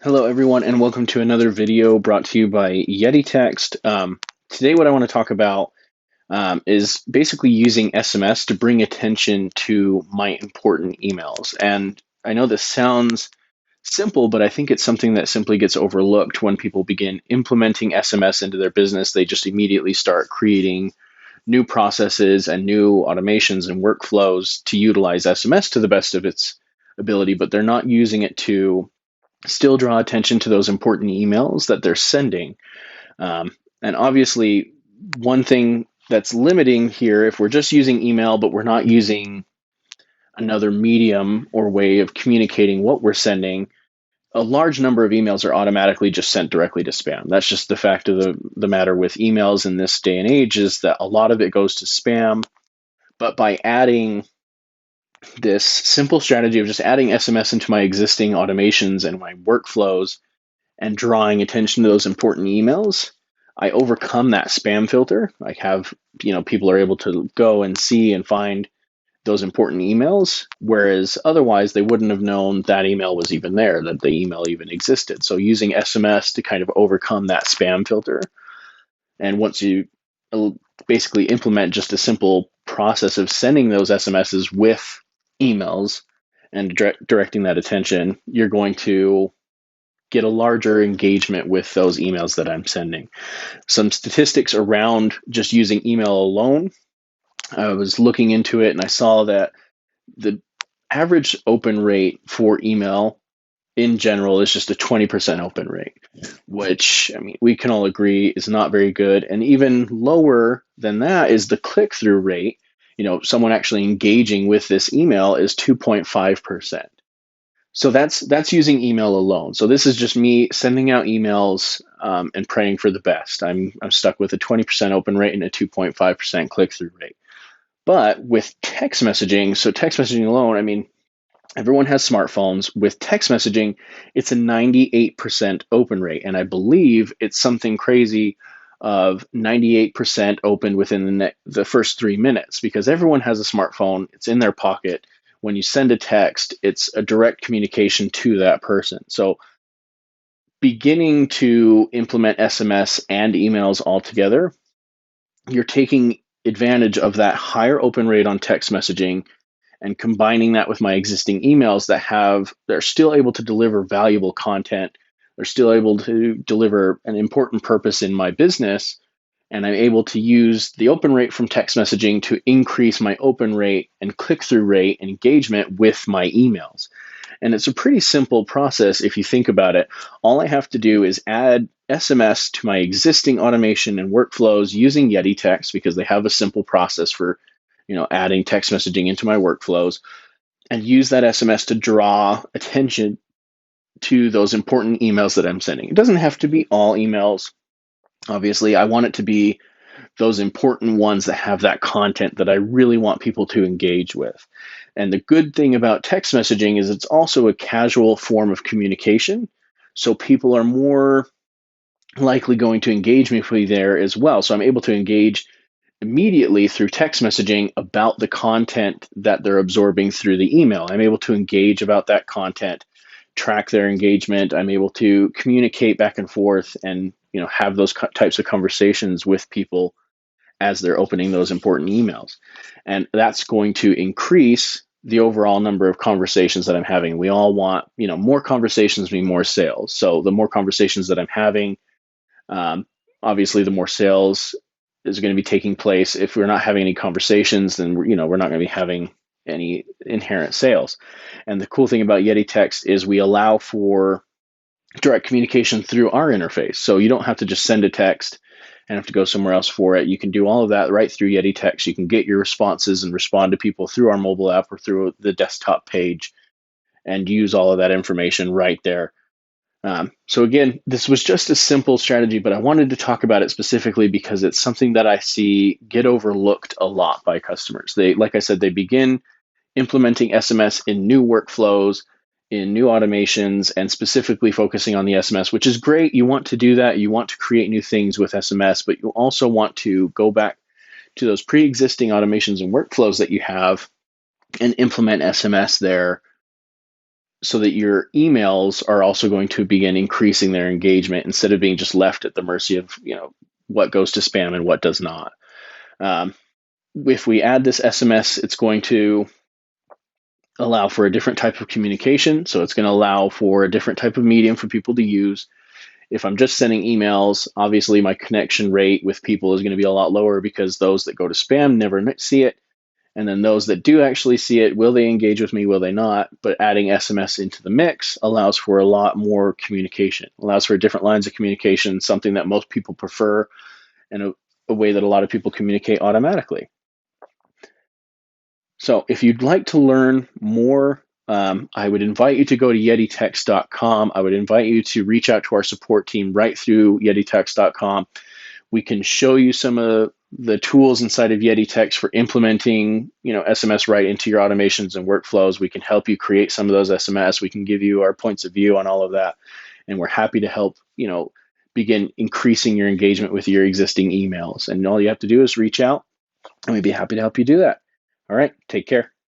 Hello, everyone, and welcome to another video brought to you by YetiText. Today, what I want to talk about is basically using SMS to bring attention to my important emails. And I know this sounds simple, but I think it's something that simply gets overlooked when people begin implementing SMS into their business. They just immediately start creating new processes and new automations and workflows to utilize SMS to the best of its ability, but they're not using it to still draw attention to those important emails that they're sending. And obviously, one thing that's limiting here, if we're just using email, but we're not using another medium or way of communicating what we're sending, a large number of emails are automatically just sent directly to spam. That's just the fact of the matter with emails in this day and age, is that a lot of it goes to spam. But by adding this simple strategy of just adding SMS into my existing automations and my workflows, and drawing attention to those important emails, I overcome that spam filter. I have, people are able to go and see and find those important emails, whereas otherwise they wouldn't have known that email was even there, that the email even existed. So using SMS to kind of overcome that spam filter. And once you basically implement just a simple process of sending those SMSs with emails and directing that attention, you're going to get a larger engagement with those emails that I'm sending. Some statistics around just using email alone. I was looking into it and I saw that the average open rate for email in general is just a 20% open rate, which, I mean, we can all agree is not very good. And even lower than that is the click through rate. Someone actually engaging with this email is 2.5%. So that's using email alone. So this is just me sending out emails and praying for the best. I'm stuck with a 20% open rate and a 2.5% click through rate. But with text messaging, so text messaging alone, I mean, everyone has smartphones. With text messaging, it's a 98% open rate, and I believe it's something crazy of 98% open within the first 3 minutes, because everyone has a smartphone. It's in their pocket. When you send a text, it's a direct communication to that person. So beginning to implement SMS and emails all together, you're taking advantage of that higher open rate on text messaging and combining that with my existing emails they're still able to deliver valuable content. They're still able to deliver an important purpose in my business. And I'm able to use the open rate from text messaging to increase my open rate and click through rate and engagement with my emails. And it's a pretty simple process if you think about it. All I have to do is add SMS to my existing automation and workflows using YetiText, because they have a simple process for adding text messaging into my workflows, and use that SMS to draw attention to those important emails that I'm sending. It doesn't have to be all emails. Obviously, I want it to be those important ones that have that content that I really want people to engage with. And the good thing about text messaging is it's also a casual form of communication. So people are more likely going to engage me there as well. So I'm able to engage immediately through text messaging about the content that they're absorbing through the email. I'm able to engage about that content, track their engagement. I'm able to communicate back and forth and have those types of conversations with people as they're opening those important emails. And that's going to increase the overall number of conversations that I'm having. We all want, more conversations mean more sales. So the more conversations that I'm having, obviously the more sales is going to be taking place. If we're not having any conversations, then we're not going to be having any inherent sales. And the cool thing about YetiText is we allow for direct communication through our interface. So you don't have to just send a text and have to go somewhere else for it. You can do all of that right through YetiText. You can get your responses and respond to people through our mobile app or through the desktop page and use all of that information right there. So again, this was just a simple strategy, but I wanted to talk about it specifically because it's something that I see get overlooked a lot by customers. Like I said, they begin implementing SMS in new workflows, in new automations, and specifically focusing on the SMS, which is great. You want to do that. You want to create new things with SMS, but you also want to go back to those pre-existing automations and workflows that you have and implement SMS there so that your emails are also going to begin increasing their engagement instead of being just left at the mercy of what goes to spam and what does not. Um, if we add this SMS, it's going to allow for a different type of communication. So it's going to allow for a different type of medium for people to use. If I'm just sending emails, obviously my connection rate with people is going to be a lot lower because those that go to spam never see it. And then those that do actually see it, will they engage with me? Will they not? But adding SMS into the mix allows for a lot more communication, allows for different lines of communication, something that most people prefer, and a way that a lot of people communicate automatically. So if you'd like to learn more, I would invite you to go to YetiText.com. I would invite you to reach out to our support team right through YetiText.com. We can show you some of the tools inside of YetiText for implementing, SMS right into your automations and workflows. We can help you create some of those SMS. We can give you our points of view on all of that, and we're happy to help, begin increasing your engagement with your existing emails. And all you have to do is reach out, and we'd be happy to help you do that. All right, take care.